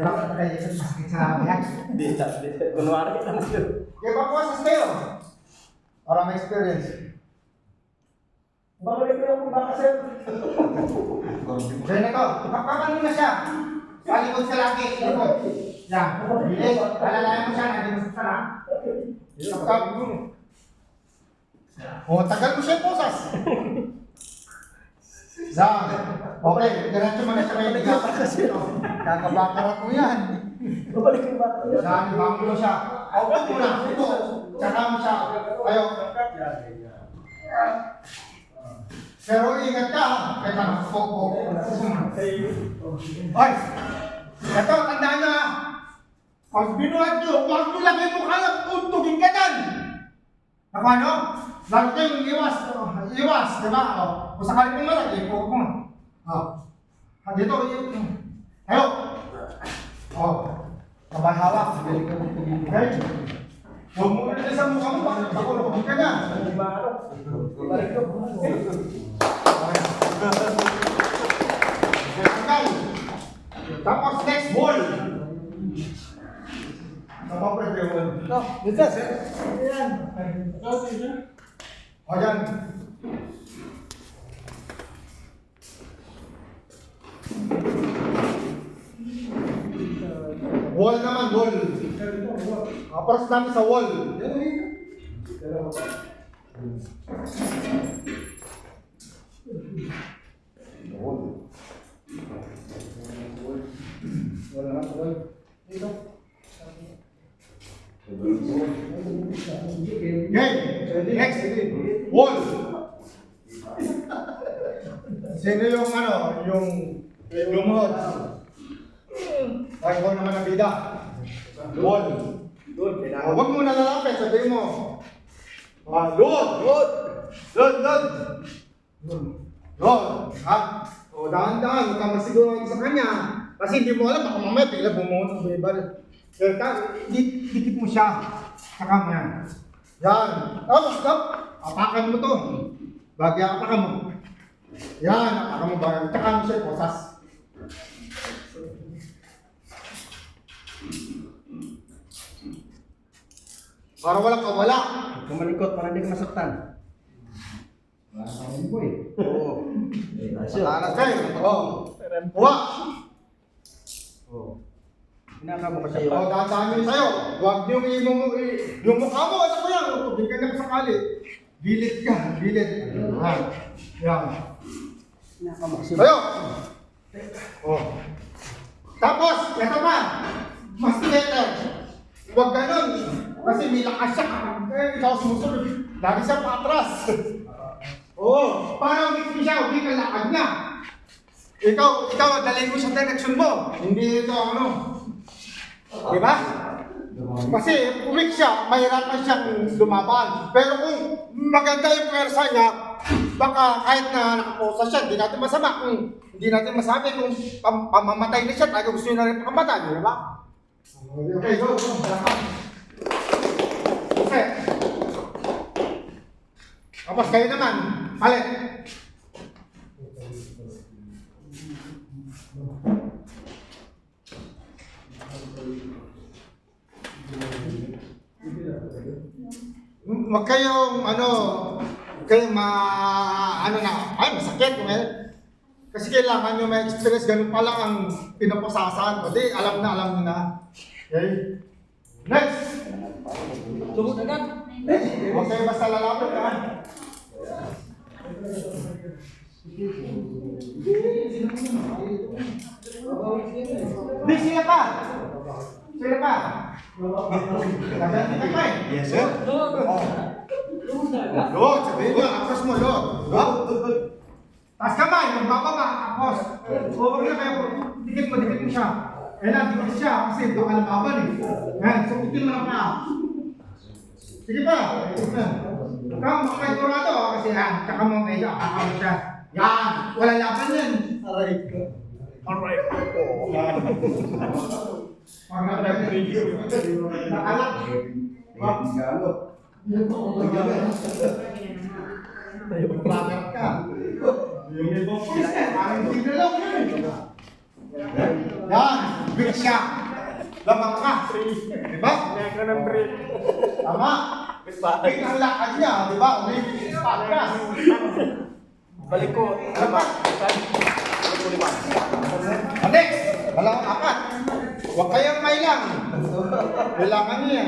Bakit na kayo sakit sa biyak? Di, kunwari lang yun. Kaya papasas kayo. Para may experience. Bakit ko yung baka sir? Kaya na to. Pakpakan mo na siya. Palikod ka lagi. Likod. Yan. Bilis. Alalayan mo siya. Hindi mo sa sana. Kapag mo. O, tagal mo siya yung posas. Yan. Okay. Diretso mo na siya kayo. Kakabakarat mo yan. Babalik yung baka. Yan. Ibang mo siya. Huwag mo na. Ito. Tsaka mo siya. Ayaw. Pero ingat ka. Kaya ka nakapok. Ay! Ito, tandaan na. Pag binuhat nyo, huwag nyo lang yung mukha lang. Untugin ka dyan. Ako ano? Lalo kayong iwas. Iwas, di ba? Kung sakali kong malag, ipok mo. Dito, tayo. Sabay hawak. Okay? Huwag mo ulit sa mukha mo. Bakit ako nakapag ka dyan? Babalik ko. Okay. Tapos next ball. Sama pwede yun. Dito, sir. Ayan. O yan. Wall naman, wall. Apros namin sa wall. Okay, next. Wall. Sino yung ano, yung lumuhod? Ay, wall naman ang bida. Wall. Huwag mo na lalapit, sabihin mo. Load! Load! Load! Load! Load! Ha? O, dahan-dahan, huwag ka masiguro sa kanya. Kasi hindi mo alam, baka mamaya bigla bumuhon ng iba. Dikit mo siya. Saka mo yan. Yan. Tapos, stop. Apakan mo to. Bagya, apakan mo. Yan, apakan mo bagay. Saka mo siya, posas. Para walang kawala. Kumalikot para hindi ka masaktan. Wala sa akin po eh. Oo. Matalas kayo. Oo. Kuha. Hinaka mo kasi O, dadaanin sa'yo. Huwag niyo yung mukha mo. Ano ko yan? Tubig ka na sakali. Gilid ka. Gilid. Yan. hinaka mo kasi. Sa'yo. O. Tapos, ito pa. Mas better. Huwag ganun. Kasi may lakas siya. Ikaw sumusunod. Lagi siya patras. Oo. Parang hindi siya. Hindi ka lakad niya. Ikaw, dalhin mo sa direction mo. Hindi ito ano. Diba? Kasi umik siya, mahirapan siyang lumaban. Pero kung maganda yung pwersa niya, baka kahit na nakaposa siya, hindi natin masama. Hindi natin masabi kung pamamatay na siya, tayo gusto nyo na rin pamamatay, di ba? Okay, go. Okay. Tapos kayo naman, palit. Huwag kayong masakit. Kasi kailangan nyo may experience, ganun pa lang ang pinapasasan. O di, alam nyo na. Okay? Next! Sumot agad. Huwag kayo basta lalapit ha. Di, sila pa! Sila pa! Nagandang ka eh. Yes, sir. Lord, sabihin mo, apos mo, Lord. Taas kamay, magbababa, apos. Huwag na kayo, dikit mo siya. Kailan, dikit siya, kasi baka lumaban eh. Yan, sukutin mo na pa. Sige pa, huwag kang makaigurado, kasi yan, tsaka mo kayo, akakamo siya. Yan, wala laban yan. Aray ko. Aray ko. Pag naka-preview, nakalak. Bakit ka? Yung ibang pulis ka, parang hindi na Yan, break siya. Lamang ka. Diba? Naka ng break. Tama. Break ang lakad niya, diba? Umiinis pa atras. Balik ko. Dapat. Alex, dalawang apat. Huwag kayong may lang. Kailangan niya.